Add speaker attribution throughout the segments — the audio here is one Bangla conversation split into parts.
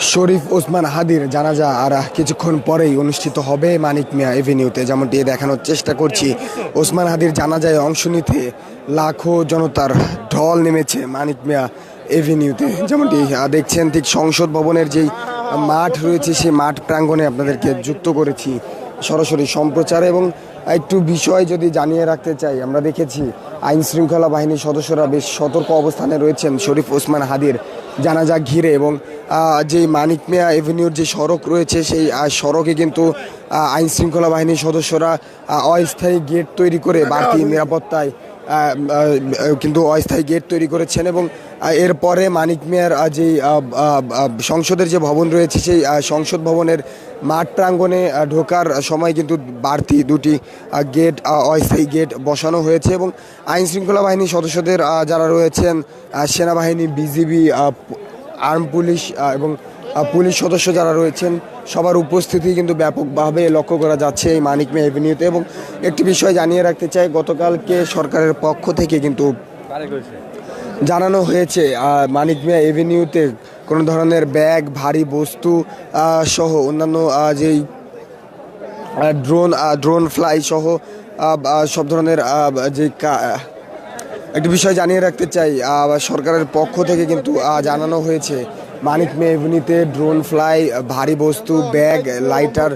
Speaker 1: শরীফ ওসমান হাদির জানাজা আর কিছুক্ষণ পরেই অনুষ্ঠিত হবে মানিক মিয়া এভিনিউতে। যেমনটি দেখানোর চেষ্টা করছি, ওসমান হাদির জানাজায় অংশ নিতে লাখো জনতার ঢল নেমেছে মানিক মিয়া এভিনিউতে। যেমনটি দেখছেন, ঠিক সংসদ ভবনের যেই মাঠ রয়েছে সেই মাঠ প্রাঙ্গণে আপনাদেরকে যুক্ত করেছি সরাসরি সম্প্রচার। এবং একটু বিষয় যদি জানিয়ে রাখতে চাই, আমরা দেখেছি আইন শৃঙ্খলা বাহিনীর সদস্যরা বেশ সতর্ক অবস্থানে রয়েছেন শরীফ ওসমান হাদির জানাজা ঘিরে। এবং যেই মানিক মিয়া এভিনিউর যে সড়ক রয়েছে সেই সড়কে কিন্তু আইন শৃঙ্খলা বাহিনীর সদস্যরা অস্থায়ী গেট তৈরি করে বাড়তি নিরাপত্তায় কিন্তু অস্থায়ী গেট তৈরি করেছেন। এবং এরপরে মানিক মিয়ার যেই সংসদের যে ভবন রয়েছে সেই সংসদ ভবনের মাঠ প্রাঙ্গণে ঢোকার সময় কিন্তু বাড়তি দুটি গেট, অস্থায়ী গেট বসানো হয়েছে। এবং আইন শৃঙ্খলা বাহিনীর সদস্যদের যারা রয়েছেন, সেনাবাহিনী, বিজিবি, আর্ম পুলিশ এবং পুলিশ সদস্য যারা রয়েছেন, সবার উপস্থিতি কিন্তু ব্যাপকভাবে লক্ষ্য করা যাচ্ছে এই মানিক মিয়া এভিনিউতে। এবং একটি বিষয় জানিয়ে রাখতে চাই, গতকালকে সরকারের পক্ষ থেকে কিন্তু জানানো হয়েছে মানিক মিয়া এভিনিউতে কোনো ধরনের ব্যাগ, ভারী বস্তু সহ অন্যান্য যেই ড্রোন ফ্লাই সহ সব ধরনের যে একটি বিষয় জানিয়ে রাখতে চাই, সরকারের পক্ষ থেকে কিন্তু জানানো হয়েছে মানিক মিয়া এভিনিউতে ড্রোন ফ্লাই, ভারী বস্তু, ব্যাগ, লাইটার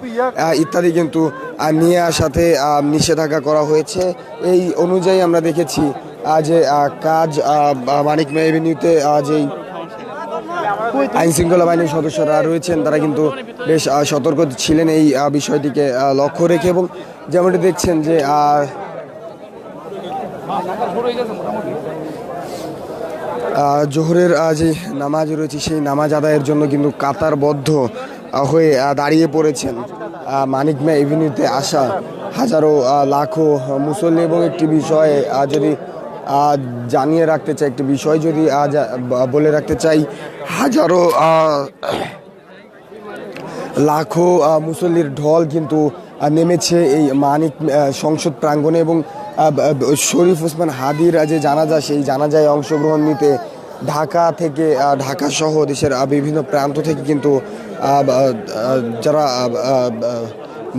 Speaker 1: ইত্যাদি কিন্তু নিয়ে আসাতে নিষেধাজ্ঞা করা হয়েছে। এই অনুযায়ী আমরা দেখেছি যে কাজ মানিক মিয়া এভিনিউতে যেই আইন শৃঙ্খলা বাহিনীর সদস্যরা রয়েছেন তারা কিন্তু বেশ সতর্ক ছিলেন এই বিষয়টিকে লক্ষ্য রেখে। এবং যেমনটি দেখছেন যে জোহরের যে নামাজ রয়েছে সেই নামাজ আদায়ের জন্য কিন্তু কাতারবদ্ধ হয়ে দাঁড়িয়ে পড়েছেন মানিক মিয়া এভিনিউতে আসা হাজারো লাখো মুসল্লি। এবং একটি বিষয় যদি জানিয়ে রাখতে চাই, একটি বিষয় যদি বলে রাখতে চাই, হাজারো লাখো মুসল্লির ঢল কিন্তু নেমেছে এই মানিক সংসদ প্রাঙ্গণে। এবং শরীফ ওসমান হাদির যে জানাজা, সেই জানাজায় অংশগ্রহণ নিতে ঢাকা থেকে, ঢাকা সহ দেশের বিভিন্ন প্রান্ত থেকে কিন্তু যারা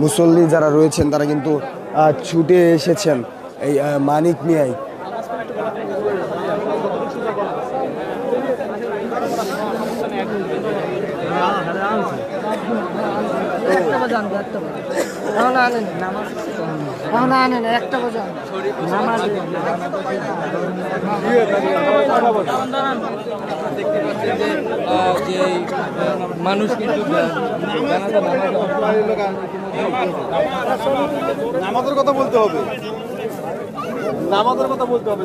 Speaker 1: মুসল্লি যারা রয়েছেন তারা কিন্তু ছুটে এসেছেন এই মানিক মিয়ায়।
Speaker 2: মানুষ কিন্তু
Speaker 3: নামাজের কথা বলতে হবে, নামাজের কথা বলতে হবে।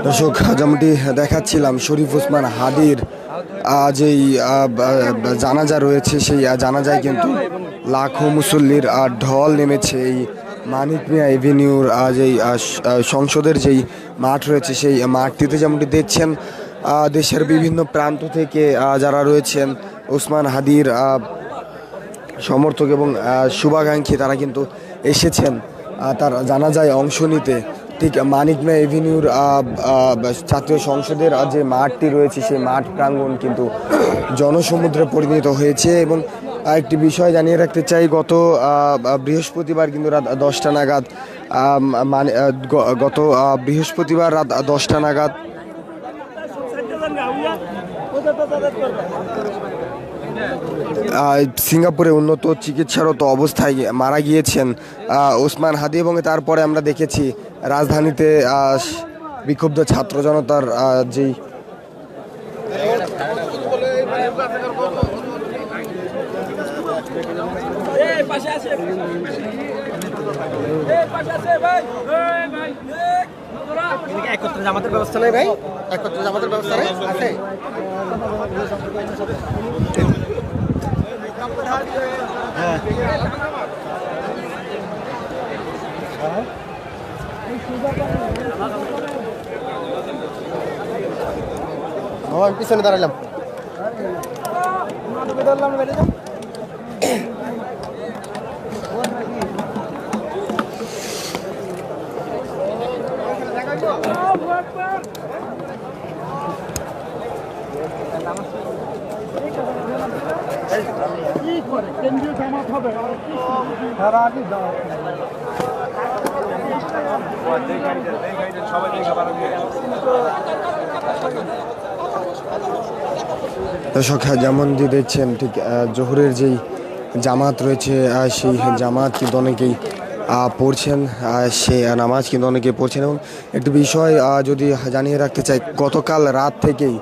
Speaker 1: দর্শক, যেমনটি দেখাচ্ছিলাম, শরীফ ওসমান হাদির যেই জানাজা রয়েছে সেই জানাজায় কিন্তু লাখো মুসল্লির ঢল নেমেছে এই মানিক মিয়া এভিনিউর যেই সংসদের যেই মাঠ রয়েছে সেই মাঠটিতে। যেমনটি দেখছেন, দেশের বিভিন্ন প্রান্ত থেকে যারা রয়েছেন ওসমান হাদির সমর্থক এবং শুভাকাঙ্ক্ষী তারা কিন্তু এসেছেন তার জানাজায় অংশ নিতে। ঠিক মানিক মিয়া এভিনিউর জাতীয় সংসদের যে মাঠটি রয়েছে সেই মাঠ প্রাঙ্গণ কিন্তু জনসমুদ্রে পরিণত হয়েছে। এবং একটি বিষয় জানিয়ে রাখতে চাই, গত বৃহস্পতিবার কিন্তু রাত 10টা নাগাদ গত বৃহস্পতিবার রাত 10টা নাগাদ সিঙ্গাপুরে উন্নত চিকিৎসারত অবস্থায় মারা গিয়েছেন ওসমান হাদি। এবং তারপরে আমরা দেখেছি রাজধানীতে বিক্ষুব্ধ ছাত্র জনতার যেই
Speaker 3: একত্রে জামাতের ব্যবস্থা নেই ভাই, একত্রে জামাতের ব্যবস্থা নেই আছে। পিছনে দাঁড়ালাম।
Speaker 1: দর্শক যেমনটি দেখছেন ঠিক জোহরের যেই জামাত রয়েছে সেই জামাত কিন্তু অনেকেই পড়ছেন, সে নামাজ কিন্তু অনেকেই পড়ছেন। এবং একটি বিষয় যদি জানিয়ে রাখতে চাই, গতকাল রাত থেকেই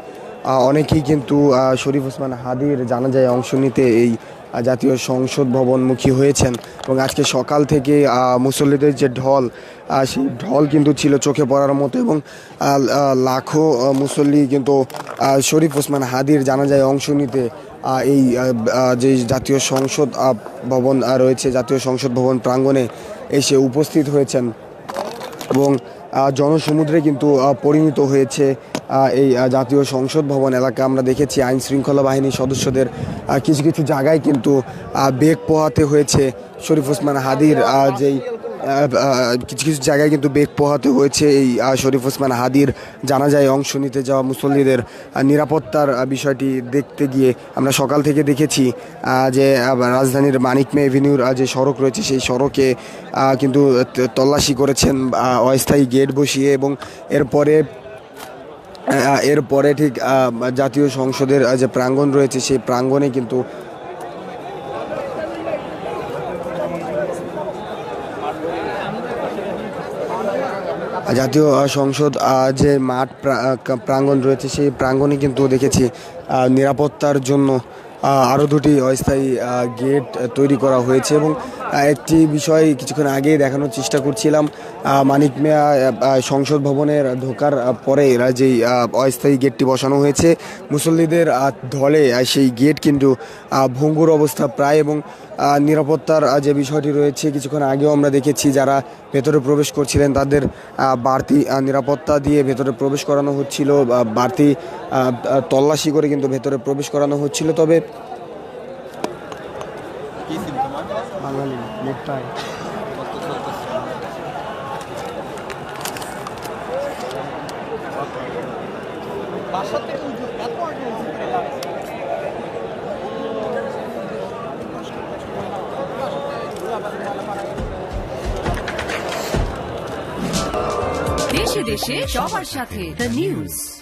Speaker 1: অনেকেই কিন্তু শরীফ ওসমান হাদির জানাজায় অংশ নিতে এই জাতীয় সংসদ ভবনমুখী হয়েছেন। এবং আজকে সকাল থেকে মুসল্লিদের যে ঢল, সেই ঢল কিন্তু ছিল চোখে পড়ার মতো। এবং লাখো মুসল্লি কিন্তু শরীফ ওসমান হাদির জানাজায় অংশ নিতে এই যে জাতীয় সংসদ ভবন রয়েছে, জাতীয় সংসদ ভবন প্রাঙ্গণে এসে উপস্থিত হয়েছেন। এবং জনসমুদ্রে কিন্তু পরিণত হয়েছে এই জাতীয় সংসদ ভবন এলাকা। আমরা দেখেছি আইন শৃঙ্খলা বাহিনীর সদস্যদের কিছু কিছু জায়গায় কিন্তু বেগ পোহাতে হয়েছে শরীফ ওসমান হাদির যেই কিছু কিছু জায়গায় কিন্তু বেগ পোহাতে হয়েছে এই শরীফ ওসমান হাদির জানাজায় অংশ নিতে যাওয়া মুসল্লিদের নিরাপত্তার বিষয়টি দেখতে গিয়ে আমরা সকাল থেকে দেখেছি যে রাজধানীর মানিক মে এভিনিউর যে সড়ক রয়েছে সেই সড়কে কিন্তু তল্লাশি করেছেন অস্থায়ী গেট বসিয়ে। এবং এরপরে ঠিক জাতীয় সংসদের যে প্রাঙ্গণ রয়েছে সেই প্রাঙ্গণে কিন্তু জাতীয় সংসদ যে মাঠ প্রাঙ্গণ রয়েছে সেই প্রাঙ্গণে কিন্তু দেখেছি নিরাপত্তার জন্য আরও দুটি অস্থায়ী গেট তৈরি করা হয়েছে। এবং একটি বিষয় কিছুক্ষণ আগেই দেখানোর চেষ্টা করছিলাম, মানিক মিয়া সংসদ ভবনের ঢোকার পরে যেই অস্থায়ী গেটটি বসানো হয়েছে মুসল্লিদের ঢলে সেই গেট কিন্তু ভঙ্গুর অবস্থা প্রায়। এবং নিরাপত্তার যে বিষয়টি রয়েছে, কিছুক্ষণ আগেও আমরা দেখেছি যারা ভেতরে প্রবেশ করছিলেন তাদের বাড়তি নিরাপত্তা দিয়ে ভেতরে প্রবেশ করানো হচ্ছিল, বাড়তি তল্লাশি করে কিন্তু ভেতরে প্রবেশ করানো হচ্ছিল। তবে
Speaker 4: দেশে দেশে সবার সাথে দ্য নিউজ।